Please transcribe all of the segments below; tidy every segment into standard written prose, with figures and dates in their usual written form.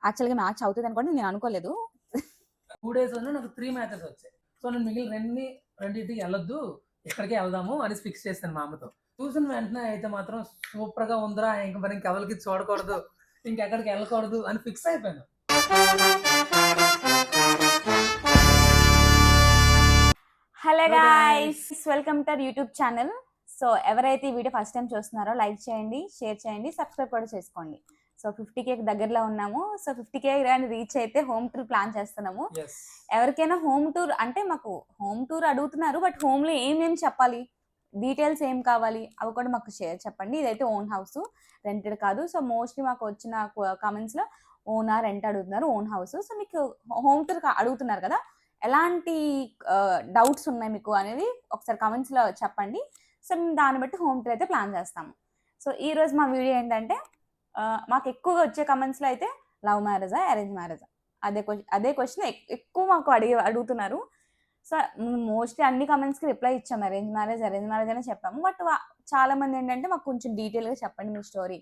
యాక్చువల్గా మ్యాచ్ అవుతుంది అనుకోండి, నేను అనుకోలేదు. 2 days నాకు 3 మ్యాచెస్ వచ్చాయి. సో నేను మిగిలిన రెండింటికి వెళ్ళొద్దు, ఇక్కడికే వెళ్దాము అని ఫిక్స్ చేశాను మా అమ్మతో. చూసిన వెంటనే అయితే మాత్రం సూపర్ గా ఉందిరా, ఇంక మరి ఇంకెవరికి చూడకూడదు, ఇంకెక్కడికి వెళ్ళకూడదు అని ఫిక్స్ అయిపోయాను. Hello guys, welcome to YouTube channel. So ఎవరైతే ఈ వీడియో ఫస్ట్ టైం చూస్తున్నారో లైక్ చేయండి, షేర్ చేయండి, సబ్స్క్రైబ్ కూడా చేసుకోండి. సో 50K దగ్గరలో ఉన్నాము. సో 50K రీచ్ అయితే హోమ్ టూర్ ప్లాన్ చేస్తున్నాము. ఎవరికైనా హోమ్ టూర్ అంటే మాకు హోమ్ టూర్ అడుగుతున్నారు, బట్ హోమ్లో ఏమేమి చెప్పాలి, డీటెయిల్స్ ఏం కావాలి అవి కూడా మాకు చెప్పండి. ఇదైతే ఓన్ హౌస్, రెంటెడ్ కాదు. సో మోస్ట్లీ మాకు వచ్చిన కామెంట్స్లో ఓనా రెంట్ అడుగుతున్నారు, ఓన్ హౌస్. సో మీకు హోమ్ టూర్ అడుగుతున్నారు కదా, ఎలాంటి డౌట్స్ ఉన్నాయి మీకు అనేది ఒకసారి కామెంట్స్లో చెప్పండి. సో మేము దాన్ని బట్టి హోమ్ టూర్ అయితే ప్లాన్ చేస్తాము. సో ఈరోజు మా వీడియో ఏంటంటే, మాకు ఎక్కువగా వచ్చే కమెంట్స్లో అయితే లవ్ మ్యారేజా అరేంజ్ మ్యారేజా అదే క్వశ్చన్ ఎక్కువ మాకు అడుగుతున్నారు. సో మోస్ట్లీ అన్ని కమెంట్స్కి రిప్లై ఇచ్చాము, అరేంజ్ మ్యారేజ్ అనే చెప్పాము. బట్ చాలా మంది ఏంటంటే మాకు కొంచెం డీటెయిల్గా చెప్పండి మీ స్టోరీ,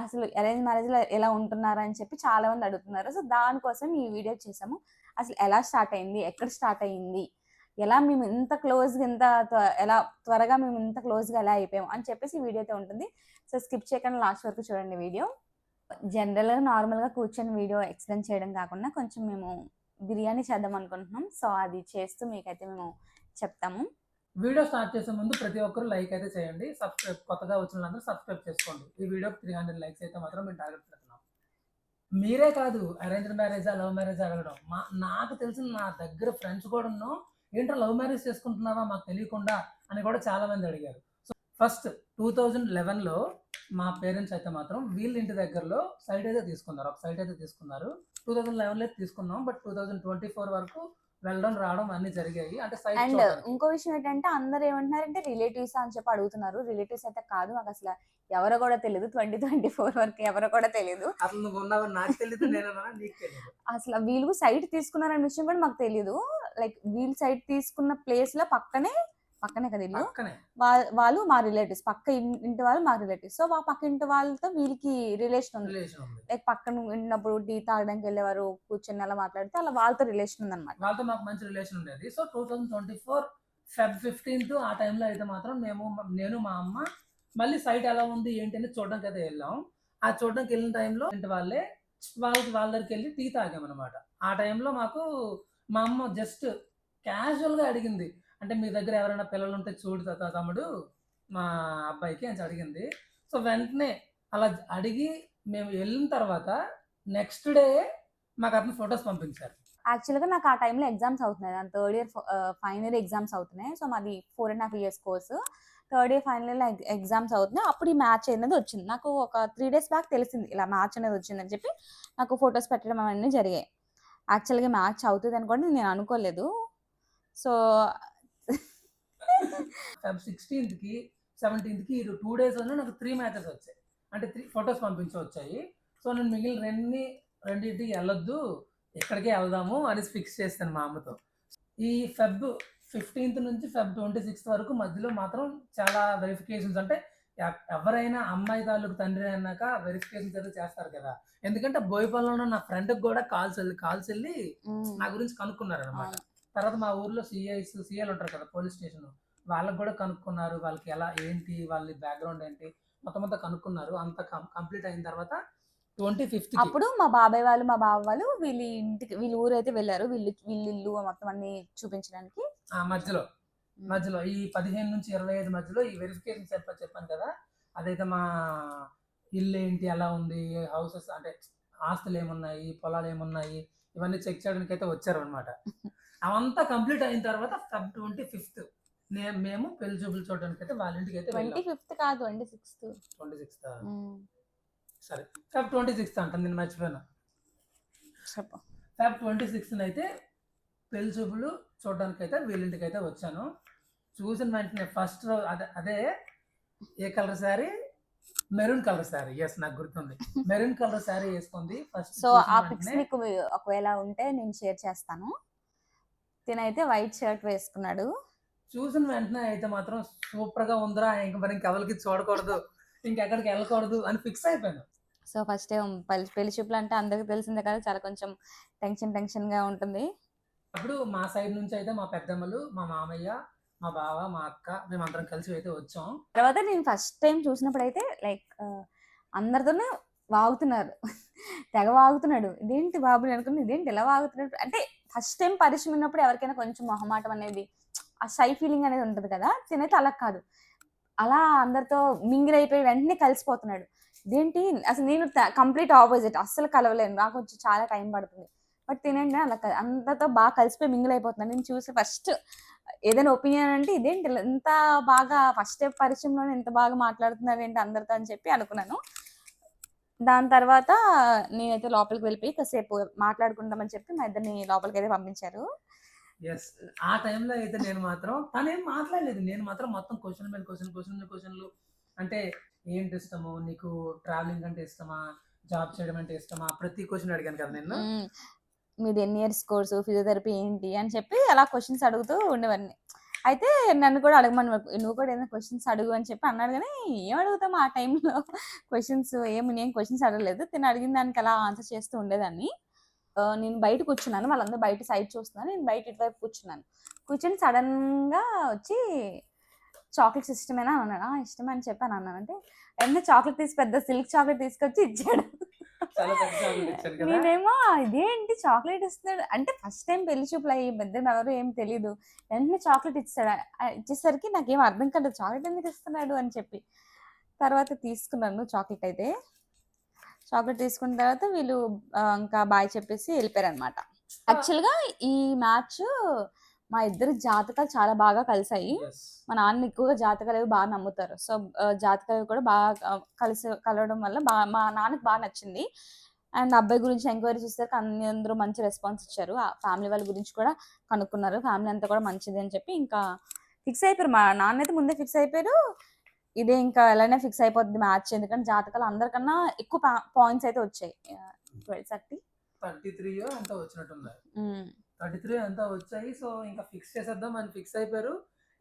అసలు అరేంజ్ మ్యారేజ్లో ఎలా ఉంటున్నారా అని చెప్పి చాలా మంది అడుగుతున్నారు. సో దానికోసం ఈ వీడియో చేసాము. అసలు ఎలా స్టార్ట్ అయింది, ఎక్కడ స్టార్ట్ అయ్యింది, ఎలా మేము ఇంత క్లోజ్గా ఎలా త్వరగా మేము ఇంత క్లోజ్గా ఎలా అయిపోయాము అని చెప్పేసి ఈ వీడియో అయితే ఉంటుంది. సో స్కిప్ చేయకుండా లాస్ట్ వరకు చూడండి వీడియో. జనరల్గా నార్మల్గా కూర్చొని వీడియో ఎక్స్ప్లెయిన్ చేయడం కాకుండా కొంచెం మేము బిర్యానీ చేద్దాం అనుకుంటున్నాం. సో అది చేస్తూ మీకైతే మేము చెప్తాము. వీడియో స్టార్ట్ చేసే ముందు ప్రతి ఒక్కరు లైక్ అయితే చేయండి, సబ్స్క్రైబ్ కొత్తగా వచ్చిన వాళ్ళందరూ సబ్స్క్రైబ్ చేసుకోండి. ఈ వీడియోకి 300 లైక్స్ అయితే మాత్రం మేము టార్గెట్ పెడుతున్నాం. మీరే కాదు అరేంజ్ మ్యారేజా లవ్ మ్యారేజ్ అడగడం, నాకు తెలిసిన నా దగ్గర ఫ్రెండ్స్ కూడా ఏంటో లవ్ మ్యారేజ్ చేసుకుంటున్నావా మాకు తెలియకుండా అని కూడా చాలా మంది అడిగారు. సో ఫస్ట్ 2011లో మా పేరెంట్స్ అయితే మాత్రం వీళ్ళ ఇంటి దగ్గరలో సైట్ అయితే తీసుకున్నారు, ఒక సైట్ అయితే తీసుకున్నారు. 2011లో తీసుకున్నాం, బట్ 2024 వరకు వెళ్ళడం రావడం అన్ని జరిగాయి. అంటే అండ్ ఇంకో విషయం ఏంటంటే, అందరు ఏమంటున్నారంటే రిలేటివ్స్ అని చెప్పి అడుగుతున్నారు. రిలేటివ్స్ అయితే కాదు, మాకు అసలు ఎవరో కూడా తెలియదు. 2024 వరకు ఎవరో కూడా తెలియదు. అసలు నువ్వు ఉన్నావని నాకు తెలియదు, అసలు వీళ్ళు సైట్ తీసుకున్నారనే విషయం కూడా మాకు తెలియదు. లైక్ వీళ్ళు సైట్ తీసుకున్న ప్లేస్ లో పక్కనే కదా ఇల్లు, వాళ్ళు మా రిలేటివ్స్, పక్క ఇంటి వాళ్ళు మా రిలేటివ్స్. సో పక్క ఇంటి వాళ్ళతో వీళ్ళకి రిలేషన్ ఉంది. లైక్ పక్కన ఉన్నప్పుడు టీ తాగడానికి వెళ్ళేవారు, కూర్చొని అలా మాట్లాడితే అలా వాళ్ళతో రిలేషన్ ఉంది అనమాట. వాళ్ళతో మాకు మంచి రిలేషన్ ఉండేది. సో 2024 Feb 15 ఆ టైంలో అయితే మాత్రం నేను మా అమ్మ మళ్ళీ సైట్ ఎలా ఉంది ఏంటి అని చూడడానికి అయితే వెళ్ళాం. ఆ చూడడానికి వెళ్ళిన టైంలో ఇంటి వాళ్ళ దగ్గరికి వెళ్ళి టీ తాగామన్నమాట. ఆ టైంలో మాకు మా అమ్మ జస్ట్ క్యాజువల్గా అడిగింది, అంటే మీ దగ్గర ఎవరైనా పిల్లలు ఉంటే చూడు తమ్ముడు మా అబ్బాయికి అని అడిగింది. సో వెంటనే అలా అడిగి మేము వెళ్ళిన తర్వాత నెక్స్ట్ డే మాకు అతను ఫొటోస్ పంపించారు. యాక్చువల్గా నాకు ఆ టైంలో ఎగ్జామ్స్ అవుతున్నాయి, దాని third year final year exams అవుతున్నాయి. సో మాది 4.5 years course, third year final year exams అవుతున్నాయి. అప్పుడు ఈ మ్యాచ్ అనేది వచ్చింది. నాకు ఒక 3 days బ్యాక్ తెలిసింది ఇలా మ్యాచ్ అనేది వచ్చిందని చెప్పి నాకు ఫొటోస్ పెట్టడం అవన్నీ జరిగాయి. యాక్చువల్గా మ్యాచ్ అవుతుంది అనుకోండి, నేను అనుకోలేదు. సో Feb 16కి 17కి 2 days నాకు 3 మ్యాచెస్ వచ్చాయి, అంటే 3 ఫొటోస్ వచ్చాయి. సో నేను మిగిలిన రెండింటికి వెళ్ళొద్దు, ఇక్కడికే వెళ్దాము అని ఫిక్స్ చేస్తాను మా అమ్మతో. ఈ Feb 15 నుంచి Feb 26 వరకు మధ్యలో మాత్రం చాలా వెరిఫికేషన్స్, అంటే ఎవరైనా అమ్మాయి తాలూకు తండ్రి అన్నాక వెరిఫికేషన్స్ అయితే చేస్తారు కదా. ఎందుకంటే బోయపల్లిలో నా ఫ్రెండ్కి కూడా కాల్స్ వెళ్ళి నా గురించి కనుక్కున్నారు అనమాట. తర్వాత మా ఊర్లో సిఐలు ఉంటారు కదా, పోలీస్ స్టేషన్, వాళ్ళకి కూడా కనుక్కున్నారు, వాళ్ళకి ఎలా ఏంటి వాళ్ళ బ్యాక్గ్రౌండ్ ఏంటి మొత్తం కనుక్కున్నారు. అంత కంప్లీట్ అయిన తర్వాత 25కి అప్పుడు మా బాబాయ్ వాళ్ళు మా బావ వాళ్ళు వీళ్ళ ఊరు అయితే వెళ్ళారు, వీళ్ళ ఇల్లు మొత్తం అన్ని చూపించడానికి. ఆ మధ్యలో ఈ 15 నుంచి 25 మధ్యలో ఈ వెరిఫికేషన్ చెప్పాను కదా, అదైతే మా ఇల్లు ఏంటి ఎలా ఉంది, హౌసెస్ అంటే ఆస్తులు ఏమున్నాయి, పొలాలు ఏమున్నాయి, ఇవన్నీ చెక్ చేయడానికి అయితే వచ్చారు అనమాట. అవంతా కంప్లీట్ అయిన తర్వాత Feb 25 మేము పెళ్లి చూపులు చూడడానికి అయితే వాళ్ళ ఇంటికి అయితే 25th కాదు, 26th. సరే Feb 26 అంట, నేను మర్చిపోయాను. Feb 26 అయితే పెళ్లి చూపులు చూడడానికి అయితే వీళ్ళింటికి అయితే వచ్చాను. చూసిన వెంటనే ఫస్ట్ అదే ఏ colour sari, maroon colour sari. Yes, నాకు గుర్తుంది, మెరూన్ కలర్ శారీ వేసుకుంది ఫస్ట్. సో ఆ పిక్స్ మీకు ఒకవేళ ఉంటే నేను షేర్ చేస్తాను. తినైతే వైట్ షర్ట్ వేసుకున్నాడు. చూసిన వెంటనే అయితే మాత్రం సూపర్ గా ఉందిరా, ఇంక మరి ఇంకెవరికి చూడకూడదు, ఇంకెక్కడికి వెళ్ళకూడదు అని ఫిక్స్ అయిపోయాను. సో ఫస్ట్ టైం పెళ్లి చూపులు అంటే అందరికి తెలిసిందే కదా, చాలా కొంచెం టెన్షన్గా ఉంటుంది. అప్పుడు మా సైడ్ నుంచి అయితే మా పెద్దమ్మలు, మా మామయ్య, మా బావ, మా అక్క మేమందరం కలిసి అయితే వచ్చాం. తర్వాత నేను ఫస్ట్ టైం చూసినప్పుడు అయితే లైక్ అందరితోనే వాగుతున్నారు. తెగ వాగుతున్నాడు. ఇదేంటి బాబు అని అనుకుని, ఇదేంటి ఎలా వాగుతున్నాడు అంటే ఫస్ట్ టైం పరిచయం ఉన్నప్పుడు ఎవరికైనా కొంచెం మొహమాటం అనేది, ఆ షై ఫీలింగ్ అనేది ఉంటుంది కదా. తినైతే అలా కాదు, అలా అందరితో మింగిల్ అయిపోయి వెంటనే కలిసిపోతున్నాడు. ఇదేంటి అసలు నేను కంప్లీట్ ఆపోజిట్, అస్సలు కలవలేను, నాకు కొంచెం చాలా టైం పడుతుంది. బట్ తినండి అలా అందరితో బాగా కలిసిపోయి మింగిల్ అయిపోతున్నాను. నేను చూసి ఫస్ట్ ఏదైనా ఒపీనియన్ అంటే ఇదేంటి ఇంత బాగా ఫస్ట్ పరిచయంలోనే ఇంత బాగా మాట్లాడుతున్నారు ఏంటి అందరితో అని చెప్పి అనుకున్నాను. దాని తర్వాత నేనైతే లోపలికి వెళ్ళిపోయి కాసేపు మాట్లాడుకుందామని చెప్పి మా ఇద్దరిని లోపలికి అయితే పంపించారు. ఆ టైంలో అయితే నేను మాత్రం తనేం మాట్లాడలేదు. నేను మాత్రం మొత్తం క్వశ్చన్ మీద క్వశ్చన్లు. అంటే ఏంటి ఇష్టము నీకు, ట్రావెలింగ్ అంటే ఇష్టమా, జాబ్ చేయడం అంటే ఇష్టమా, ప్రతి క్వశ్చన్ అడిగాను కదా నేను. మీది ఎన్ని ఇయర్స్ కోర్సు, ఫిజియోథెరపీ ఏంటి అని చెప్పి అలా క్వశ్చన్స్ అడుగుతూ ఉండేవాడిని. అయితే నన్ను కూడా అడగమని, నువ్వు కూడా ఏదైనా క్వశ్చన్స్ అడుగు అని చెప్పి అన్నాడు. కానీ ఏం అడుగుతాం ఆ టైంలో క్వశ్చన్స్ నేను క్వశ్చన్స్ అడగలేదు. తిని అడిగిన దానికి అలా ఆన్సర్ చేస్తూ ఉండేదాన్ని. నేను బయట కూర్చున్నాను, వాళ్ళందరూ బయట సైడ్ చూస్తున్నాను, నేను బయట ఇటువైపు కూర్చున్నాను. కూర్చొని సడన్గా వచ్చి చాక్లెట్స్ ఇష్టమేనా అన్నాడు. ఇష్టమే అని చెప్పాను. అన్నాను అంటే వెంటనే చాక్లెట్ తీసి పెద్ద సిల్క్ చాక్లెట్ తీసుకొచ్చి ఇచ్చాడు. నేనేమో ఇదేంటి చాక్లెట్ ఇస్తున్నాడు అంటే, ఫస్ట్ టైం పెళ్లి చూపులు అయ్యి పెద్దలు ఎవరు ఏం తెలీదు, వెంటనే చాక్లెట్ ఇచ్చేసరికి నాకేం అర్థం కాలేదు, చాక్లెట్ ఎందుకు ఇస్తున్నాడు అని చెప్పి. తర్వాత తీసుకున్నాను చాక్లెట్. అయితే చాక్లెట్ తీసుకున్న తర్వాత వీళ్ళు ఇంకా బాయ్ చెప్పేసి వెళ్ళిపోయారు అనమాట. యాక్చువల్గా ఈ మ్యాచ్ మా ఇద్దరి జాతకాలు చాలా బాగా కలిసాయి. మా నాన్న ఎక్కువగా జాతకాలు అవి బాగా నమ్ముతారు. సో జాతకాలు కూడా బాగా కలవడం వల్ల మా నాన్నకి బాగా నచ్చింది. అండ్ అబ్బాయి గురించి ఎంక్వైరీ చేసేసరికి అందరూ మంచి రెస్పాన్స్ ఇచ్చారు. ఆ ఫ్యామిలీ వాళ్ళ గురించి కూడా కనుక్కున్నారు, ఫ్యామిలీ అంతా కూడా మంచిది అని చెప్పి ఇంకా ఫిక్స్ అయిపోయారు. మా నాన్న అయితే ముందే ఫిక్స్ అయిపోయారు, ఇదే ఇంకా ఎలానే ఫిక్స్ అయిపోతుంది మ్యాచ్, ఎందుకంటే జాతకాలు అందరికన్నా ఎక్కువ పాయింట్స్ అయితే వచ్చాయి. 33 అంతా వచ్చినట్టుంది. 33 అంతా వచ్చాయి. సో ఇంకా ఫిక్స్ చేసేద్దాం అని ఫిక్స్ అయిపోయారు.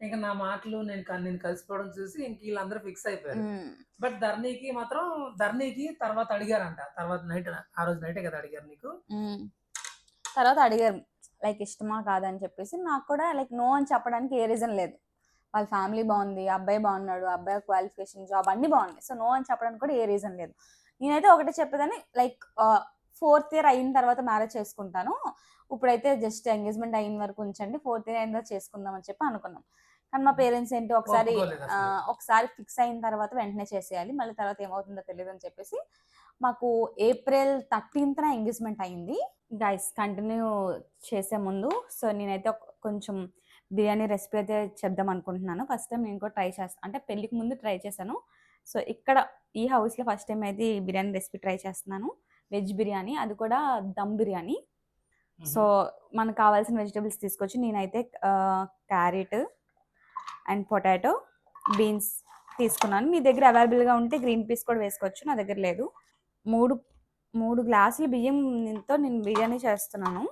ఇంకా నా మాటలు నేను కలిసిపోవడం చూసి ఇంక వీళ్ళందరూ ఫిక్స్ అయిపోయారు. బట్ ధర్నీకి తర్వాత అడిగారంట. తర్వాత నైట్, ఆ రోజు నైటే కదా అడిగారు నీకు. తర్వాత అడిగారు లైక్ ఇష్టమా కాదని చెప్పేసి. నాకు కూడా లైక్ నో అని చెప్పడానికి ఏ రీజన్ లేదు. వాళ్ళ ఫ్యామిలీ బాగుంది, అబ్బాయి బాగున్నాడు, అబ్బాయి క్వాలిఫికేషన్, జాబ్ అన్ని బాగున్నాయి. సో నో అని చెప్పడానికి కూడా ఏ రీజన్ లేదు. నేనైతే ఒకటే చెప్పేదాన్ని, లైక్ 4th ఇయర్ అయిన తర్వాత మ్యారేజ్ చేసుకుంటాను, ఇప్పుడైతే జస్ట్ ఎంగేజ్మెంట్ అయిన వరకు ఉంచండి, 4th ఇయర్ అయిన తర్వాత చేసుకుందాం అని చెప్పి అనుకున్నాం. కానీ మా పేరెంట్స్ ఏంటి, ఒకసారి ఫిక్స్ అయిన తర్వాత వెంటనే చేసేయాలి, మళ్ళీ తర్వాత ఏమవుతుందో తెలియదు అని చెప్పేసి మాకు April 13th ఎంగేజ్మెంట్ అయింది. గైస్ కంటిన్యూ చేసే ముందు సో నేనైతే కొంచెం బిర్యానీ రెసిపీ అయితే చెప్దాం అనుకుంటున్నాను. ఫస్ట్ టైం నేను కూడా ట్రై చేస్తాను, అంటే పెళ్ళికి ముందు ట్రై చేశాను. సో ఇక్కడ ఈ హౌస్లో ఫస్ట్ టైం అయితే ఈ బిర్యానీ రెసిపీ ట్రై చేస్తున్నాను. వెజ్ బిర్యానీ, అది కూడా దమ్ బిర్యానీ. సో మనకు కావాల్సిన వెజిటబుల్స్ తీసుకొచ్చి నేనైతే క్యారెట్ అండ్ పొటాటో, బీన్స్ తీసుకున్నాను. మీ దగ్గర అవైలబుల్గా ఉంటే గ్రీన్ పీస్ కూడా వేసుకోవచ్చు, నా దగ్గర లేదు. మూడు గ్లాసులు బియ్యంతో నేను బిర్యానీ చేస్తున్నాను.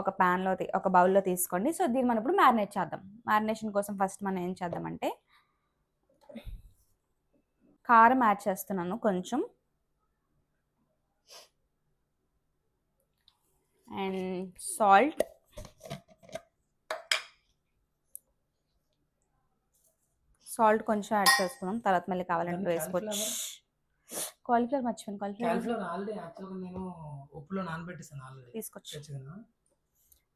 ఒక ప్యాన్లో ఒక బౌల్లో తీసుకోండి. సో దీన్ని మనం ఇప్పుడు మ్యారినేట్ చేద్దాం. మ్యారినేషన్ కోసం ఫస్ట్ మనం ఏం చేద్దామంటే కారం యాడ్ చేస్తున్నాను కొంచెం, అండ్ సాల్ట్, కొంచెం యాడ్ చేసుకున్నాం. తర్వాత మళ్ళీ కావాలంటే వేసుకోవచ్చు. కాలీఫ్లవర్ మర్చిపోయాను, తీసుకొచ్చు.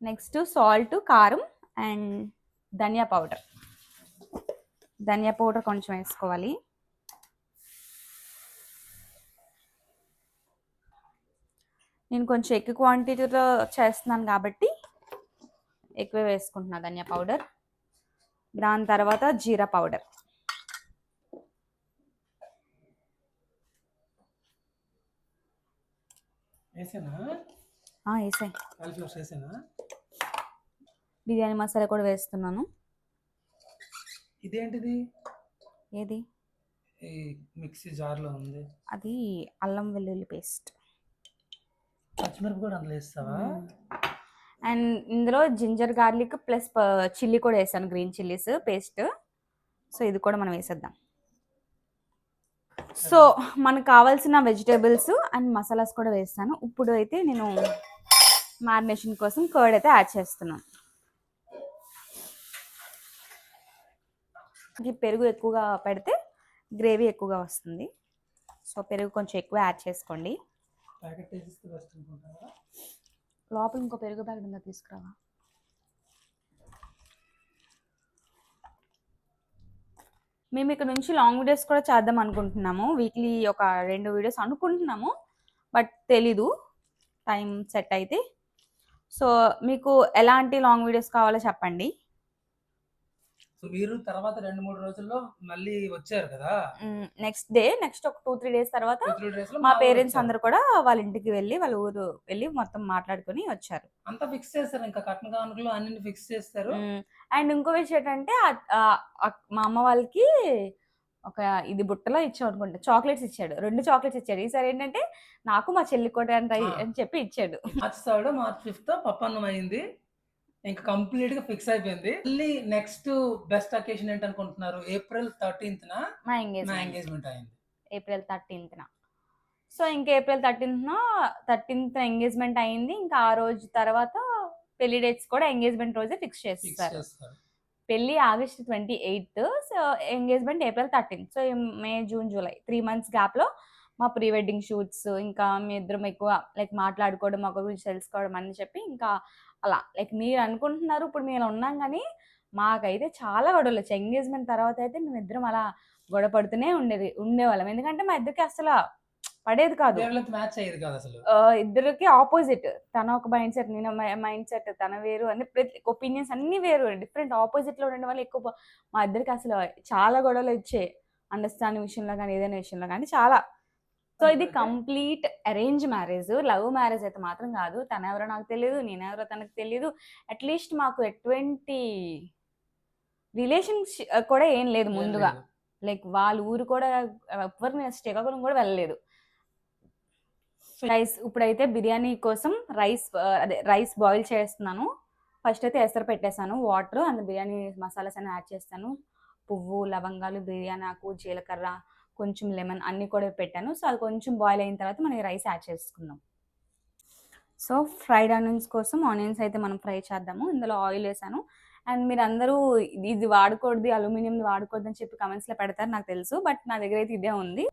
నెక్స్ట్ సాల్ట్, కారం అండ్ ధనియా పౌడర్ కొంచెం వేసుకోవాలి. నేను కొంచెం ఎక్కువ క్వాంటిటీలో చేస్తున్నాను కాబట్టి ఎక్కువ వేసుకుంటున్నా ధనియా పౌడర్. దాని తర్వాత జీరా పౌడర్, బిర్యానీ మసాలా కూడా వేస్తున్నాను. ఇదేంటిది? ఏది? మిక్సీ జార్లో ఉంది, అది అల్లం వెల్లుల్లి పేస్ట్. పచ్చిమిరప కూడా అందులో వేస్తావా? అండ్ ఇందులో జింజర్ గార్లిక్ ప్లస్ చిల్లీ కూడా వేసాను, గ్రీన్ చిల్లీస్ పేస్ట్. సో ఇది కూడా మనం వేసేద్దాం. సో మనకు కావాల్సిన వెజిటేబుల్స్ అండ్ మసాలాస్ కూడా వేస్తాను. ఇప్పుడు అయితే నేను మ్యారినేషన్ కోసం కర్డ్ అయితే యాడ్ చేస్తున్నాను. ఈ పెరుగు ఎక్కువగా పెడితే గ్రేవీ ఎక్కువగా వస్తుంది. సో పెరుగు కొంచెం ఎక్కువ యాడ్ చేసుకోండి. లోపల ఇంకో పెరుగు ప్యాకెట్ ఉందా, తీసుకురావా? మేము ఇక్కడ నుంచి లాంగ్ వీడియోస్ కూడా చేద్దాం అనుకుంటున్నాము. వీక్లీ ఒక 2 వీడియోస్ అనుకుంటున్నాము, బట్ తెలీదు టైం సెట్ అయితే. సో మీకు ఎలాంటి లాంగ్ వీడియోస్ కావాలో చెప్పండి. సో మీరు తర్వాత 2-3 రోజుల్లో మళ్ళీ వచ్చారు కదా, నెక్స్ట్ ఒక 2-3 డేస్ తర్వాత 2-3 days లో మా ఊరు పేరెంట్స్ వచ్చారు. అందరు కూడా వాళ్ళ ఇంటికి వెళ్ళి వాళ్ళ ఊరు వెళ్ళి మొత్తం మాట్లాడుకొని వచ్చారు. అంతా ఫిక్స్ చేస్తారు, ఇంకా కట్న కానుకలు అన్ని ఫిక్స్ చేస్తారు. అండ్ ఇంకో విషయం ఏంటంటే మా అమ్మ వాళ్ళకి ఒక ఇది బుట్టలో ఇచ్చాం అనుకుంటా, చాక్లెట్స్ ఇచ్చాడు. 2 చాక్లెట్స్ ఇచ్చాడు. ఈసారి ఏంటంటే నాకు మా చెల్లి కూడా అని చెప్పి ఇచ్చాడు. మార్చ్ 3 మార్చ్ 5 పప్పన్నం అయింది, ఇంకా కంప్లీట్ గా ఫిక్స్ అయిపోయింది. మళ్ళీ నెక్స్ట్ బెస్ట్ అకేషన్ ఏంటనుకుంటున్నారు? ఏప్రిల్ 13th మా నా ఎంగేజ్మెంట్ ఎంగేజ్మెంట్ అయింది. April 13th. సో ఇంకా ఏప్రిల్ 13th ఎంగేజ్మెంట్ అయింది. ఇంకా ఆ రోజు తర్వాత పెళ్లి డేట్స్ కూడా ఎంగేజ్మెంట్ రోజే ఫిక్స్ ఫిక్స్ చేస్తారు. చేస్తారు. పెళ్లి August 28th, so engagement April 13th. So May, June, July 3 months గ్యాప్లో మా ప్రీ వెడ్డింగ్ షూట్స్, ఇంకా మీ ఇద్దరం ఎక్కువ లైక్ మాట్లాడుకోవడం, ఒక గురించి తెలుసుకోవడం అని చెప్పి ఇంకా అలా లైక్ మీరు అనుకుంటున్నారు ఇప్పుడు మేము ఉన్నాం, కానీ మాకైతే చాలా గొడవలు వచ్చాయి. ఎంగేజ్మెంట్ తర్వాత అయితే మేము ఇద్దరం అలా గొడవ పడుతూనే ఉండేవాళ్ళం. ఎందుకంటే మా ఇద్దరికి అసలు పడేది కాదు. మ్యాచ్ అయ్యేది కాదు అసలు. ఇద్దరికి ఆపోజిట్. తన ఒక మైండ్ సెట్, నేను మైండ్ సెట్, తన వేరు అని ప్రతి ఒపీనియన్స్ అన్ని వేరు, డిఫరెంట్ ఆపోజిట్ లో ఉండడం వల్ల ఎక్కువ మా ఇద్దరికి అసలు చాలా గొడవలు వచ్చాయి. అండర్స్టాండింగ్ విషయంలో కానీ ఏదైనా విషయంలో కానీ చాలా. సో ఇది complete arrange marriage. Love marriage అయితే మాత్రం కాదు. తన ఎవరో నాకు తెలియదు, నేనెవరో తనకు తెలియదు. అట్లీస్ట్ మాకు ఎటువంటి రిలేషన్షిప్ కూడా ఏం లేదు ముందుగా. లైక్ వాళ్ళ ఊరు కూడా ఎవరు శ్రీకాకుళం కూడా వెళ్ళలేదు. రైస్ ఇప్పుడైతే బిర్యానీ కోసం రైస్ బాయిల్ చేస్తున్నాను. ఫస్ట్ అయితే ఎసరు పెట్టేశాను, వాటర్ అండ్ బిర్యానీ మసాలాస్ అన్ని యాడ్ చేస్తాను. పువ్వు, లవంగాలు, బిర్యానీ ఆకు, జీలకర్ర, కొంచెం లెమన్ అన్నీ కూడా పెట్టాను. సో అది కొంచెం బాయిల్ అయిన తర్వాత మనం రైస్ యాడ్ చేసుకుందాం. సో ఫ్రైడ్ ఆనియన్స్ కోసం ఆనియన్స్ అయితే మనం ఫ్రై చేద్దాము. ఇందులో ఆయిల్ వేసాను. అండ్ మీరు అందరూ ఇది వాడకూడదు, అల్యూమినియం వాడకూడదు అని చెప్పి కమెంట్స్లో పెడతారు నాకు తెలుసు, బట్ నా దగ్గర అయితే ఇదే ఉంది.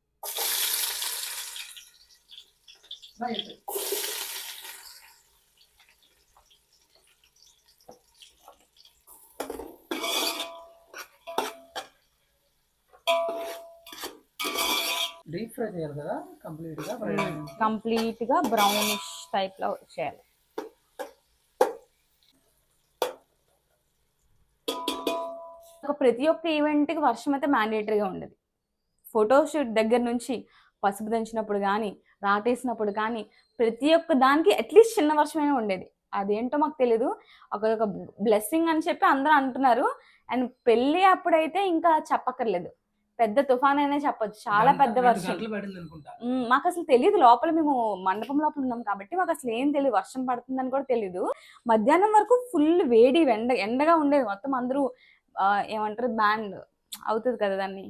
డీప్ ఫ్రై చేయాలి కదా, కంప్లీట్ గా బ్రౌనిష్ టైప్ లో చేయాలి. ప్రతి ఒక్క ఈవెంట్ కి వర్షం అయితే మ్యాండేటరీగా ఉండేది. ఫోటోషూట్ దగ్గర నుంచి పసుపు దంచినప్పుడు కానీ, రాటేసినప్పుడు కానీ, ప్రతి ఒక్క దానికి అట్లీస్ట్ చిన్న వర్షమైనా ఉండేది. అదేంటో మాకు తెలీదు, ఒక బ్లెస్సింగ్ అని చెప్పి అందరూ అంటున్నారు. అండ్ పెళ్ళి అప్పుడైతే ఇంకా చెప్పక్కర్లేదు, పెద్ద తుఫాన్ అనే చెప్పొచ్చు, చాలా పెద్ద వర్షం. మాకు అసలు తెలియదు, లోపల మేము మండపం లోపల ఉన్నాం కాబట్టి మాకు అసలు ఏం తెలియదు, వర్షం పడుతుందని కూడా తెలీదు. మధ్యాహ్నం వరకు ఫుల్ వేడి ఎండగా ఉండేది. మొత్తం అందరూ ఏమంటారు, బ్యాండ్ అవుతుంది కదా దాన్ని,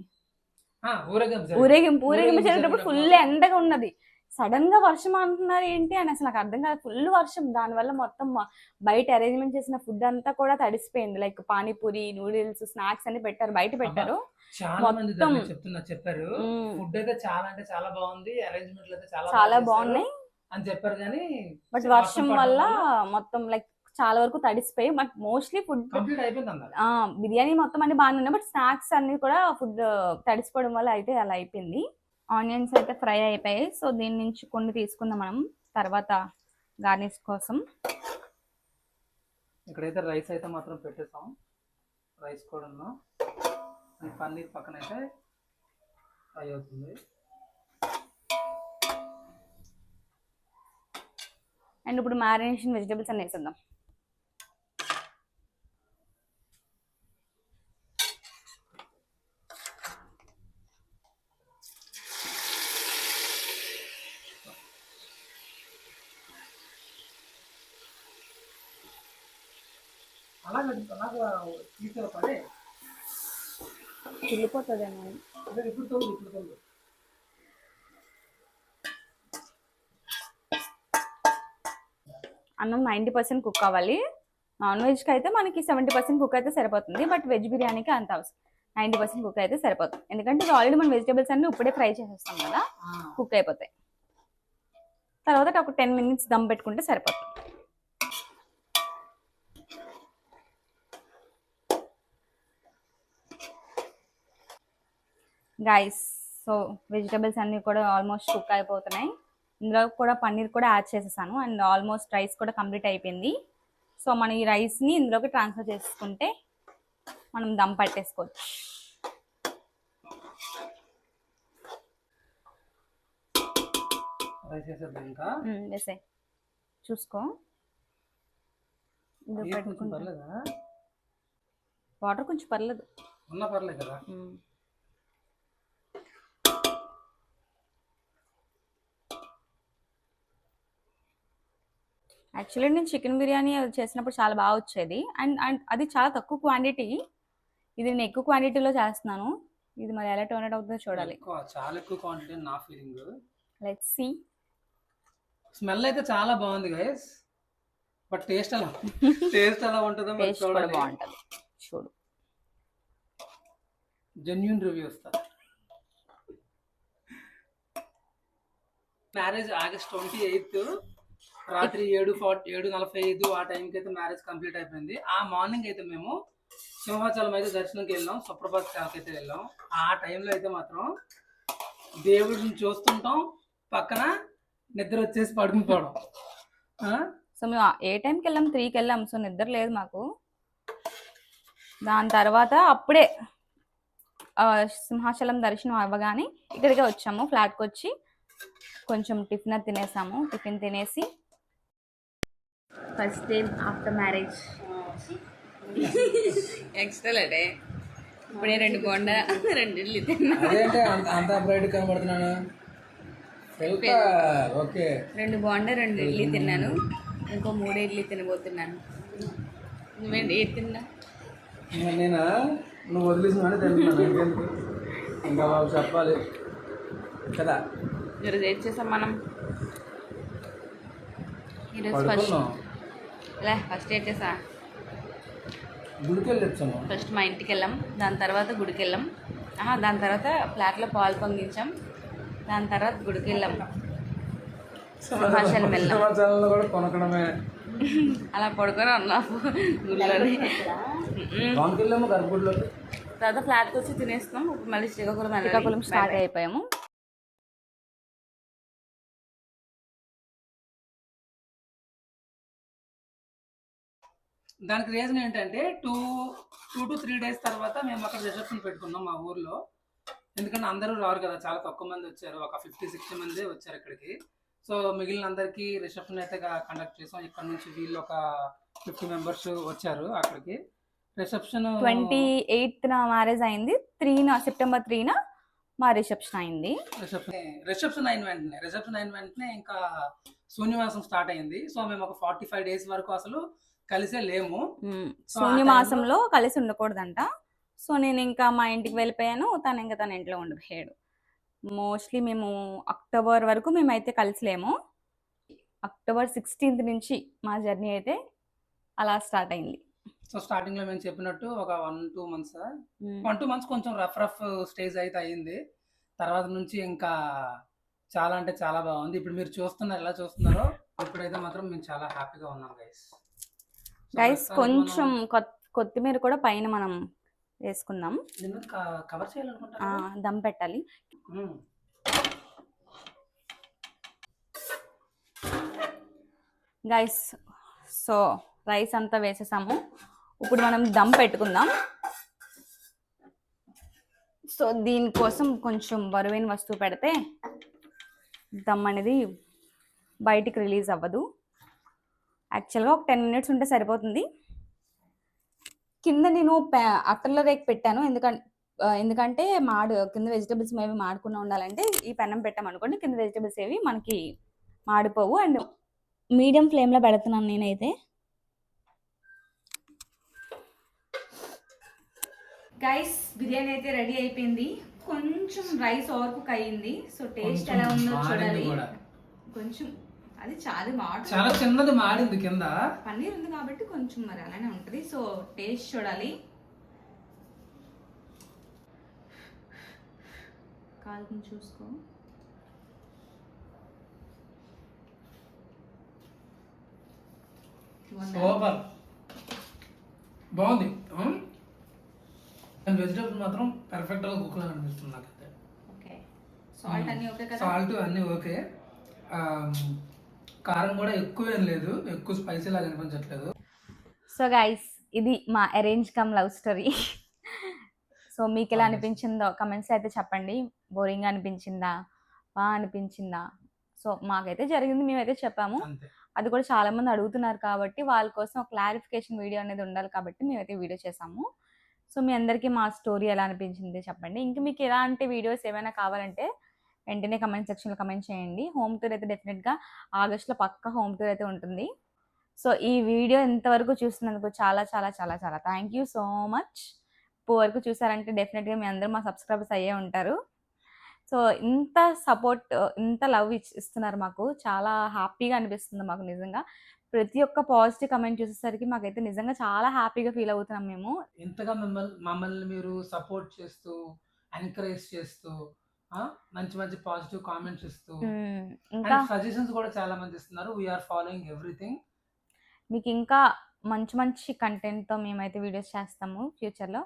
ఊరేగింపు చేసేటప్పుడు ఫుల్ ఎండగా ఉన్నది. సడన్ గా వర్షం అంటున్నారు ఏంటి అని అసలు నాకు అర్థం కాదు. ఫుల్ వర్షం, దానివల్ల మొత్తం బయట అరేంజ్మెంట్ చేసిన ఫుడ్ అంతా కూడా తడిసిపోయింది. లైక్ పానీపూరి, నూడిల్స్, స్నాక్స్ అన్ని పెట్టారు, బయట పెట్టారు. చాలా మంది చెప్పారు ఫుడ్ అయితే చాలా అంటే చాలా బాగుంది, అరేంజ్మెంట్లు అయితే చాలా బాగున్నాయి అని చెప్పారు. కానీ బట్ వర్షం వల్ల మొత్తం లైక్ చాలా వరకు తడిసిపోయి, బట్ మోస్ట్లీ ఫుడ్ బిర్యానీ మొత్తం అన్ని బాగానే ఉన్నాయి, బట్ స్నాక్స్ అన్ని కూడా ఫుడ్ తడిసిపోవడం వల్ల అయితే అలా అయిపోయింది. ఆనియన్స్ అయితే ఫ్రై అయిపోయాయి. సో దీని నుంచి కొన్ని తీసుకుందాం మనం తర్వాత గార్నిష్ కోసం. ఇక్కడైతే రైస్ అయితే మాత్రం పెట్టేసాం, రైస్ కూడా పన్నీర్ పక్కన అయితే ఫ్రై అవుతుంది. అండ్ ఇప్పుడు మ్యారినేషన్ వెజిటేబుల్స్ అన్ని వేసేద్దాం. చిల్లిపోతుందేమో. ఇప్పుడు అన్నం 90% కుక్ అవ్వాలి. నాన్ వెజ్కి అయితే మనకి 70% కుక్ అయితే సరిపోతుంది. బట్ వెజ్ బిర్యానీకి అంత అవసరం 90% కుక్ అయితే సరిపోతుంది. ఎందుకంటే ఇది ఆల్రెడీ మనం వెజిటేబుల్స్ అన్ని ఇప్పుడే ఫ్రై చేసేస్తాం కదా, కుక్ అయిపోతాయి. తర్వాత ఒక 10 minutes దమ్ పెట్టుకుంటే సరిపోతుంది. గైస్, సో వెజిటేబుల్స్ అన్నీ కూడా ఆల్మోస్ట్ కుక్ అయిపోతున్నాయి. ఇందులో కూడా పన్నీర్ కూడా యాడ్ చేసేసాను అండ్ ఆల్మోస్ట్ రైస్ కూడా కంప్లీట్ అయిపోయింది. సో మనం ఈ రైస్ని ఇందులోకి ట్రాన్స్ఫర్ చేసుకుంటే మనం దమ్ పట్టేసుకోవచ్చు. వేసే చూసుకో. వాటర్ కొంచెం పర్లేదు కదా. యాక్చువల్లీ నేను చికెన్ బిర్యానీ చేసినప్పుడు చాలా బాగా వచ్చేది అండ్ అండ్ అది చాలా తక్కువ క్వాంటిటీ. ఇది నేను ఎక్కువ క్వాంటిటీలో చేస్తున్నాను. ఇది మరి ఎలా టర్న్ అవుట్ అవుతుందో చూడాలి. చాలా ఎక్కువ క్వాంటిటీ నా ఫీలింగ్. Let's see. స్మెల్ అయితే చాలా బాగుంది గైస్, బట్ టేస్ట్ ఎలా ఉంటుందో కూడా బాగుంటుంది. చూడు, జెన్యూన్ రివ్యూ వస్తుంది. మ్యారేజ్ August 28 రాత్రి 7:45 ఆ టైంకి అయితే మ్యారేజ్ కంప్లీట్ అయిపోయింది. ఆ మార్నింగ్ అయితే మేము సింహాచలం అయితే దర్శనంకి వెళ్ళాం, సుప్రభాత్ సేవకి అయితే వెళ్ళాం. ఆ టైంలో అయితే మాత్రం దేవుడిని చూస్తుంటాం, పక్కన నిద్ర వచ్చేసి పడుకునిపోవడం. సో మేము ఏ టైంకి వెళ్ళాం? 3కి వెళ్ళాం. సో నిద్ర లేదు మాకు. దాని తర్వాత అప్పుడే సింహాచలం దర్శనం అవ్వగానే ఇక్కడికే వచ్చాము. ఫ్లాట్కి వచ్చి కొంచెం టిఫిన్ తినేసాము. టిఫిన్ తినేసి first day after marriage extra లేటే ఇప్పుడే 2 బోండా 2 ఇడ్లీ తిన్నా. 2 బోండా 2 ఇడ్లీ తిన్నాను. ఇంకో 3 ఇడ్లీ తినబోతున్నాను. నువ్వేంటి ఏది తిన్నా? నేనా? నువ్వు వదిలేసిన తింటున్నాను. ఇంకా వాళ్ళు చెప్పాలి కదా. ఈరోజు ఏం చేసాం మనం? ఈరోజు ఫస్ట్ ఏం చేసా? గుడికి వెళ్ళొచ్చాము. ఫస్ట్ మా ఇంటికి వెళ్ళాం, దాని తర్వాత గుడికి వెళ్ళాం. దాని తర్వాత ఫ్లాట్లో పాలు పొంగించాం, దాని తర్వాత గుడికి వెళ్ళాం, సింహాచలం వెళ్ళాం. కూడా కొనకడమే. అలా పడుకొని ఉన్నాము గుడిలోనే. తర్వాత ఫ్లాట్కి వచ్చి తినేస్తున్నాం. మళ్ళీ శ్రీకాకుళం స్టార్ట్ అయిపోయాము. దానికి రీజన్ ఏంటంటే 2 to 3 days తర్వాత మేము అక్కడ రిసెప్షన్ పెట్టుకున్నాం మా ఊర్లో. ఎందుకంటే అందరూ రారు కదా, చాలా తక్కువ మంది వచ్చారు, ఒక 50-60 మంది వచ్చారు ఇక్కడికి. సో మిగిలిన అందరికీ రిసెప్షన్ అయితే కండక్ట్ చేసాం. ఇక్కడ నుంచి వీళ్ళు ఒక 50 members వచ్చారు అక్కడికి. రిసెప్షన్ 28న మ్యారేజ్ అయింది, September 3న మా రిసెప్షన్ అయింది. రిసెప్షన్ అయిన వెంటనే ఇంకా శూన్యమాసం స్టార్ట్ అయింది. సో మేము ఒక 45 days వరకు అసలు కలిసే లేము. శూన్యమాసంలో కలిసి ఉండకూడదంట. సో నేను ఇంకా మా ఇంటికి వెళ్ళిపోయాను, తను ఇంకా తన ఇంట్లో ఉండిపోయాడు. మోస్ట్లీ మేము అక్టోబర్ వరకు మేమైతే కలిసిలేము. October 16th నుంచి మా జర్నీ అయితే అలా స్టార్ట్ అయింది. సో స్టార్టింగ్ లో మేము చెప్పినట్టు ఒక 1-2 months కొంచెం రఫ్ స్టేజ్ అయితే అయ్యింది. తర్వాత నుంచి ఇంకా చాలా అంటే చాలా బాగుంది. ఇప్పుడు మీరు చూస్తున్నారు, ఎలా చూస్తున్నారో. ఇప్పుడైతే మాత్రం మేము చాలా హ్యాపీగా ఉన్నాం గైస్. కొంచెం కొత్తిమీర కూడా పైన మనం వేసుకుందాం. కవర్ చేయాలనుకుంటా, దమ్ పెట్టాలి. గైస్, సో రైస్ అంతా వేసేసాము. ఇప్పుడు మనం దమ్ పెట్టుకుందాం. సో దీనికోసం కొంచెం బరువైన వస్తువు పెడితే దమ్ అనేది బయటికి రిలీజ్ అవ్వదు. యాక్చువల్గా ఒక 10 minutes ఉంటే సరిపోతుంది. కింద నేను అట్టల రేక్ పెట్టాను, ఎందుకంటే కింద వెజిటబుల్స్ ఏవి మాడకుండా ఉండాలంటే ఈ పెనం పెట్టామనుకోండి, కింద వెజిటబుల్స్ ఏవి మనకి మాడిపోవు. అండ్ మీడియం ఫ్లేమ్లో పెడుతున్నాను నేనైతే. గైస్, బిర్యానీ అయితే రెడీ అయిపోయింది. కొంచెం రైస్ ఓవర్ కుక్ అయ్యింది. సో టేస్ట్ ఎలా ఉందో చూడాలి. కొంచెం అది చాలా వాటర్ చాలా చిన్నది మాడింది కింద. పన్నీర్ ఉంది కాబట్టి కొంచెం మరి అలానే ఉంటుంది. సో టేస్ట్ చూడాలి. కాలుని చూసుకో. సూపర్ బాగుంది. వెజిటేబుల్ మాత్రం పర్ఫెక్ట్గా కుక్ అనిపిస్తుంది నాకైతే. ఓకే, సాల్ట్ అన్నీ ఓకే కదా? సాల్ట్ అన్నీ ఓకే. కారం కూడా ఎక్కువ ఏం లేదు, ఎక్కువ స్పైసీ లాగా అనిపించట్లేదు. సో గైస్, ఇది మా arrange come love story. So మీకు ఎలా అనిపించిందో కమెంట్స్ అయితే చెప్పండి. బోరింగ్ అనిపించిందా, బాగా అనిపించిందా? సో మాకైతే జరిగింది, మేమైతే చెప్పాము. అంతే. అది కూడా చాలా మంది అడుగుతున్నారు కాబట్టి వాళ్ళ కోసం ఒక క్లారిఫికేషన్ వీడియో అనేది ఉండాలి కాబట్టి మేమైతే వీడియో చేసాము. సో మీ అందరికీ మా స్టోరీ ఎలా అనిపించింది చెప్పండి. ఇంకా మీకు ఎలాంటి వీడియోస్ ఏమైనా కావాలంటే వెంటనే కమెంట్ సెక్షన్లో కమెంట్ చేయండి. హోమ్ టూర్ అయితే డెఫినెట్గా ఆగస్ట్లో పక్కా హోమ్ టూర్ అయితే ఉంటుంది. సో ఈ వీడియో ఇంతవరకు చూస్తున్నందుకు చాలా చాలా చాలా చాలా థ్యాంక్ యూ సో మచ్. ఇప్పుడు వరకు చూసారంటే డెఫినెట్గా మీ అందరూ మా సబ్స్క్రైబర్స్ అయ్యే ఉంటారు. సో ఇంత సపోర్ట్, ఇంత లవ్ ఇస్తున్నారు మాకు, చాలా హ్యాపీగా అనిపిస్తుంది మాకు నిజంగా. ప్రతి ఒక్క పాజిటివ్ కమెంట్ చూసేసరికి మాకైతే నిజంగా చాలా హ్యాపీగా ఫీల్ అవుతున్నాం మేము. ఇంతగా మమ్మల్ని మీరు సపోర్ట్ చేస్తూ, ఎంకరేజ్ చేస్తూ, మంచి మంచి పాజిటివ్ కామెంట్స్ ఇస్తూ, ఇంకా సజెషన్స్ కూడా చాలా మంది ఇస్తున్నారు. We are following everything. మీకు ఇంకా మంచి మంచి కంటెంట్తో మేమైతే వీడియోస్ చేస్తాము ఫ్యూచర్లో.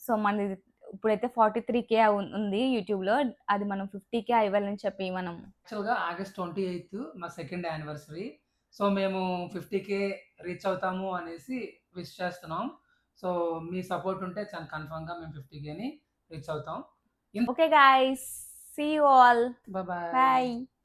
సో మనది ఇప్పుడైతే 43K ఉంది యూట్యూబ్లో, అది మనం 50K ఇవ్వాలని చెప్పి మనం యాక్చువల్గా ఆగస్ట్ 28 మా సెకండ్ యానివర్సరీ. సో మేము 50K రీచ్ అవుతాము అనేసి విష్ చేస్తున్నాం. సో మీ సపోర్ట్ ఉంటే చాలా కన్ఫర్మ్గా మేము 50Kని రీచ్ అవుతాం. Okay guys, see you all, bye. Bye.